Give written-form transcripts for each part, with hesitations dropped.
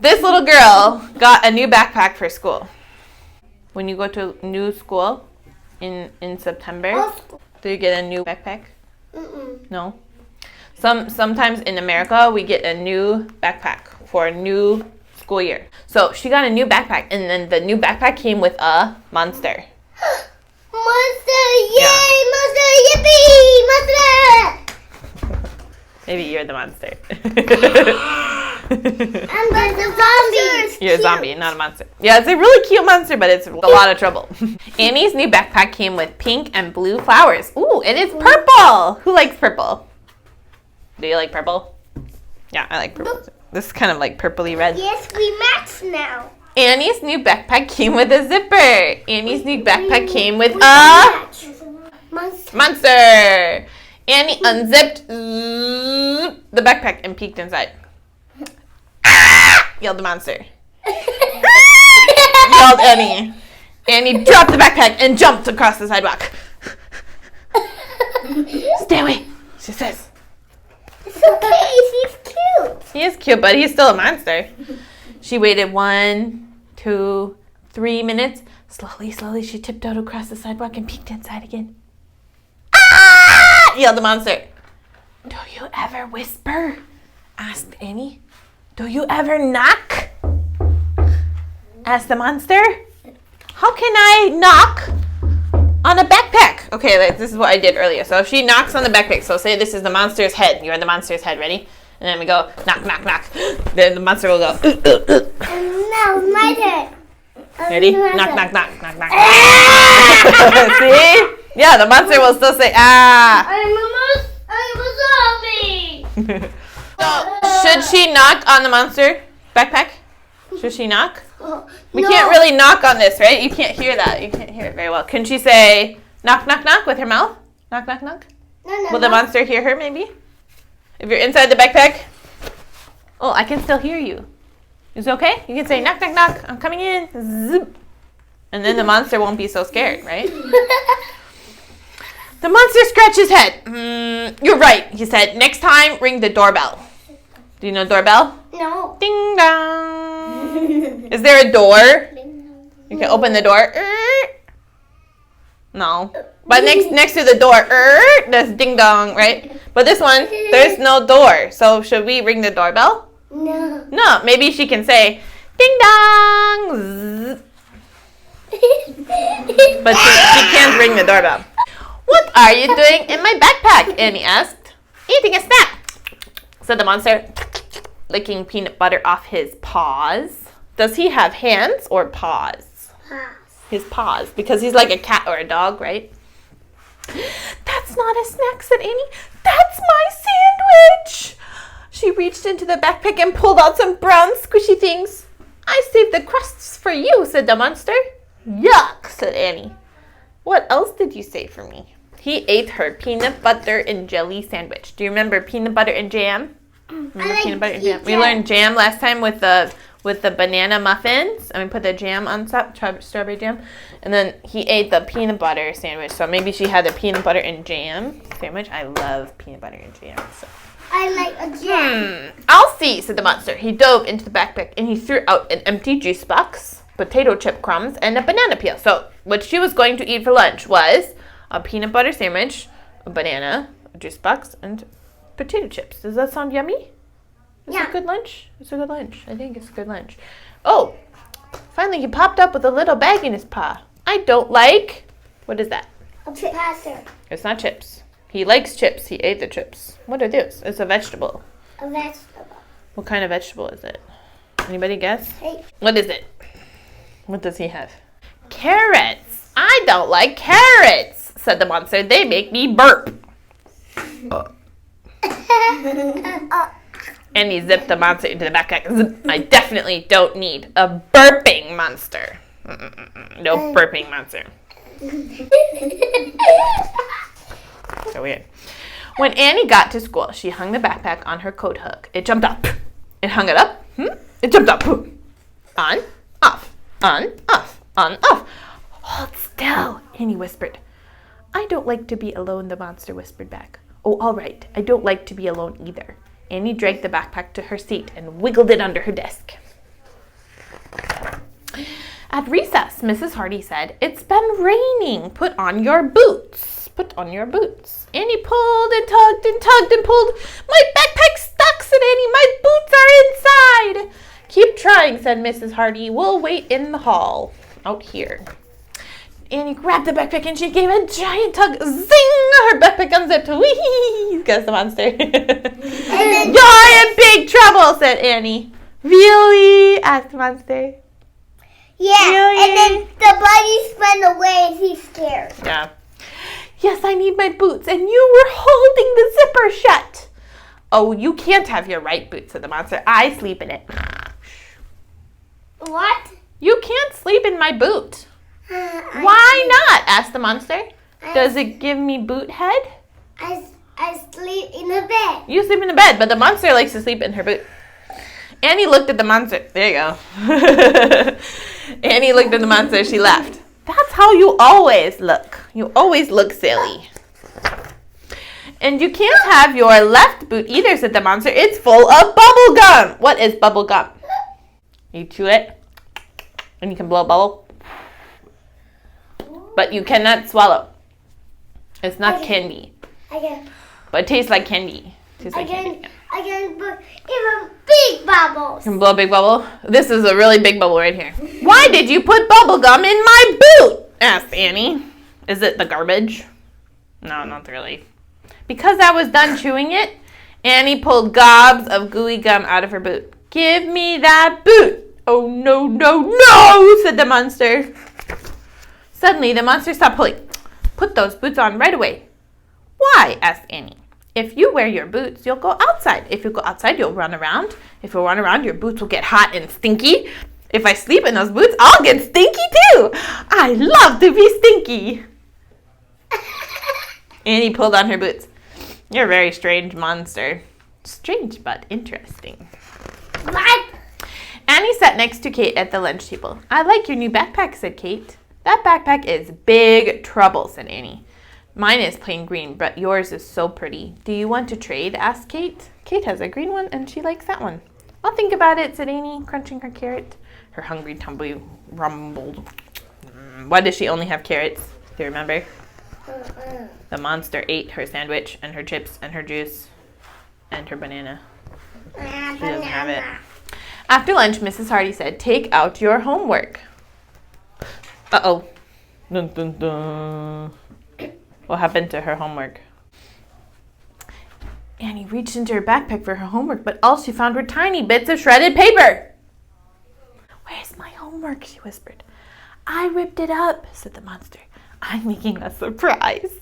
This little girl got a new backpack for school. When you go to new school in September, do you get a new backpack? No. Sometimes in America, we get a new backpack for a new school year. So she got a new backpack, and then the new backpack came with a monster. Monster! Yay! Yeah. Monster! Yippee! Monster! Maybe you're the monster. I'm the zombie. You're a zombie, not a monster. Yeah, it's a really cute monster, but it's a lot of trouble. Annie's new backpack came with pink and blue flowers. Ooh, and it's purple. Who likes purple? Do you like purple? Yeah, I like purple. This is kind of like purpley red. Yes, we match now. Annie's new backpack came with a zipper. Annie's new backpack came with a monster. Annie unzipped the backpack and peeked inside. Yelled the monster. Yelled Annie. Annie dropped the backpack and jumped across the sidewalk. Stay away, she says. It's okay, he's cute. He is cute, but he's still a monster. She waited 1, 2, 3 minutes. Slowly, she tiptoed across the sidewalk and peeked inside again. Ah! Yelled the monster. Do you ever whisper? Asked Annie. Do you ever knock? Asked the monster. How can I knock on a backpack? Okay, this is what I did earlier. So if she knocks on the backpack, so say this is the monster's head. You're the monster's head, ready? And then we go, knock, knock, knock. Then the monster will go, No, my turn. Ready? Knock, knock, knock, knock, knock. See? Yeah, the monster will still say, ah. I'm a zombie. So, should she knock on the monster backpack? Should she knock? We No. can't really knock on this, right? You can't hear that. You can't hear it very well. Can she say, knock, knock, knock with her mouth? Knock, knock, knock? No, Will the monster hear her, maybe? If you're inside the backpack? Oh, I can still hear you. Is it okay? You can say, knock, knock, knock. I'm coming in. Zoop. And then the monster won't be so scared, right? The monster scratched his head. You're right, he said. Next time, ring the doorbell. Do you know doorbell? No. Ding dong. Is there a door? You can open the door. No. But next to the door, there's ding dong, right? But this one, there's no door. So should we ring the doorbell? No. No. Maybe she can say, ding dong. Zzz. But she can't ring the doorbell. What are you doing in my backpack? Annie asked. Eating a snack, said the monster, licking peanut butter off his paws. Does he have hands or paws? His paws, because he's like a cat or a dog, right? That's not a snack, said Annie. That's my sandwich. She reached into the backpack and pulled out some brown squishy things. I saved the crusts for you, said the monster. Yuck, said Annie. What else did you save for me? He ate her peanut butter and jelly sandwich. Do you remember peanut butter and jam? Remember peanut butter and jam? We learned jam last time with the banana muffins, and we put the jam on top, strawberry jam, and then he ate the peanut butter sandwich. So maybe she had a peanut butter and jam sandwich. I love peanut butter and jam. So. I like a jam. I'll see, said the monster. He dove into the backpack and he threw out an empty juice box, potato chip crumbs, and a banana peel. So what she was going to eat for lunch was a peanut butter sandwich, a banana, a juice box, and potato chips. Does that sound yummy? Is it a good lunch? It's a good lunch. I think it's a good lunch. Oh, finally he popped up with a little bag in his paw. I don't like... What is that? A passer. It's not chips. He likes chips. He ate the chips. What are those? It's a vegetable. A vegetable. What kind of vegetable is it? Anybody guess? Hey. What is it? What does he have? Carrots. I don't like carrots, said the monster. They make me burp. And he zipped the monster into the backpack. Zip. I definitely don't need a burping monster. No burping monster. So weird. When Annie got to school, she hung the backpack on her coat hook. It jumped up. It hung it up. It jumped up. On, off, on, off, on, off. Hold still, Annie whispered. I don't like to be alone, the monster whispered back. Oh, all right. I don't like to be alone either. Annie dragged the backpack to her seat and wiggled it under her desk. At recess, Mrs. Hardy said, "It's been raining. Put on your boots. Put on your boots." Annie pulled and tugged and tugged and pulled. "My backpack's stuck," said Annie. "My boots are inside." "Keep trying," said Mrs. Hardy. "We'll wait in the hall out here." Annie grabbed the backpack and she gave a giant tug. Zing! Her backpack unzipped. Whee! Goes the monster. "You're in big trouble," said Annie. "Really?" asked the monster. Yeah, Really? and then the buddies went away and he's scared. Yeah. "Yes, I need my boots, and you were holding the zipper shut." "Oh, you can't have your right boot," said the monster. "I sleep in it." What? "You can't sleep in my boot." "Why not?" asked the monster. "Does it give me boot head?" I sleep in the bed. You sleep in the bed, but the monster likes to sleep in her boot. Annie looked at the monster. There you go. Annie looked at the monster. She laughed. "That's how you always look. You always look silly." "And you can't have your left boot either," said the monster. "It's full of bubble gum." "What is bubble gum?" You chew it, and you can blow a bubble. But you cannot swallow. It's not candy. But it tastes like candy. I can put even big bubbles. You can blow a big bubble? This is a really big bubble right here. "Why did you put bubble gum in my boot?" asked Annie. "Is it the garbage?" "No, not really." "Because I was done chewing it." Annie pulled gobs of gooey gum out of her boot. "Give me that boot." "Oh, no, no, no," said the monster. Suddenly, the monster stopped pulling. "Put those boots on right away." "Why?" asked Annie. "If you wear your boots, you'll go outside. If you go outside, you'll run around. If you run around, your boots will get hot and stinky. If I sleep in those boots, I'll get stinky too. I love to be stinky." Annie pulled on her boots. "You're a very strange monster." "Strange, but interesting." What? Annie sat next to Kate at the lunch table. "I like your new backpack," said Kate. "That backpack is big trouble," said Annie. "Mine is plain green, but yours is so pretty. Do you want to trade?" asked Kate. Kate has a green one, and she likes that one. "I'll think about it," said Annie, crunching her carrot. Her hungry tummy rumbled. Why does she only have carrots? Do you remember? The monster ate her sandwich, and her chips, and her juice, and her banana. She doesn't have it. After lunch, Mrs. Hardy said, "Take out your homework." Uh-oh. Dun, dun, dun. What happened to her homework? Annie reached into her backpack for her homework, but all she found were tiny bits of shredded paper. "Where's my homework?" she whispered. "I ripped it up," said the monster. "I'm making a surprise."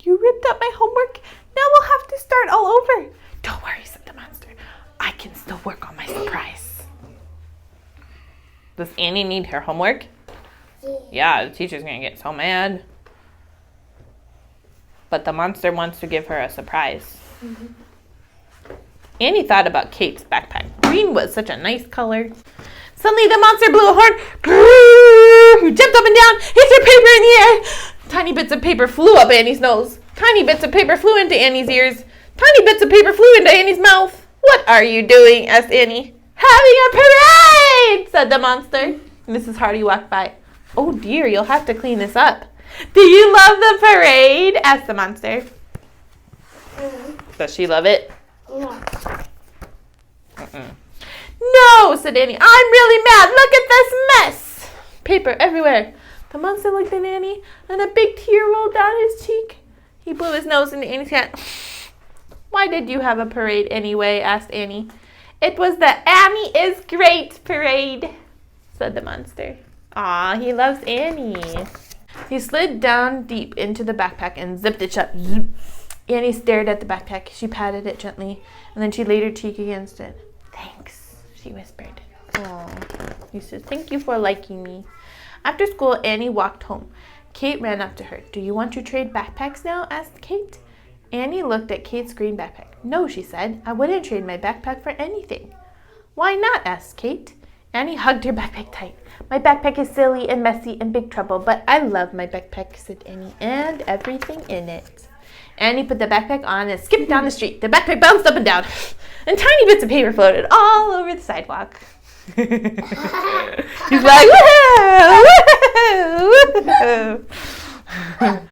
"You ripped up my homework? Now we'll have to start all over." "Don't worry," said the monster. "I can still work on my surprise." Does Annie need her homework? Yeah, the teacher's going to get so mad. But the monster wants to give her a surprise. Annie thought about Kate's backpack. Green was such a nice color. Suddenly the monster blew a horn. He jumped up and down. He threw paper in the air. Tiny bits of paper flew up Annie's nose. Tiny bits of paper flew into Annie's ears. Tiny bits of paper flew into Annie's mouth. "What are you doing?" asked Annie. "Having a parade," said the monster. Mrs. Hardy walked by. "Oh dear, you'll have to clean this up." "Do you love the parade?" asked the monster. Does she love it? No. "No," said Annie. "I'm really mad. Look at this mess. Paper everywhere." The monster looked at Annie, and a big tear rolled down his cheek. He blew his nose into Annie's hand. "Why did you have a parade anyway?" asked Annie. "It was the Annie is Great parade," said the monster. Aw, he loves Annie. He slid down deep into the backpack and zipped it shut. Zip. Annie stared at the backpack. She patted it gently, and then she laid her cheek against it. "Thanks," she whispered. "Oh," he said, "thank you for liking me." After school, Annie walked home. Kate ran up to her. "Do you want to trade backpacks now?" asked Kate. Annie looked at Kate's green backpack. "No," she said. "I wouldn't trade my backpack for anything." "Why not?" asked Kate. Annie hugged her backpack tight. "My backpack is silly and messy and big trouble, but I love my backpack," said Annie, "and everything in it." Annie put the backpack on and skipped down the street. The backpack bounced up and down. and tiny bits of paper floated all over the sidewalk. He's like, woohoo! Woohoo!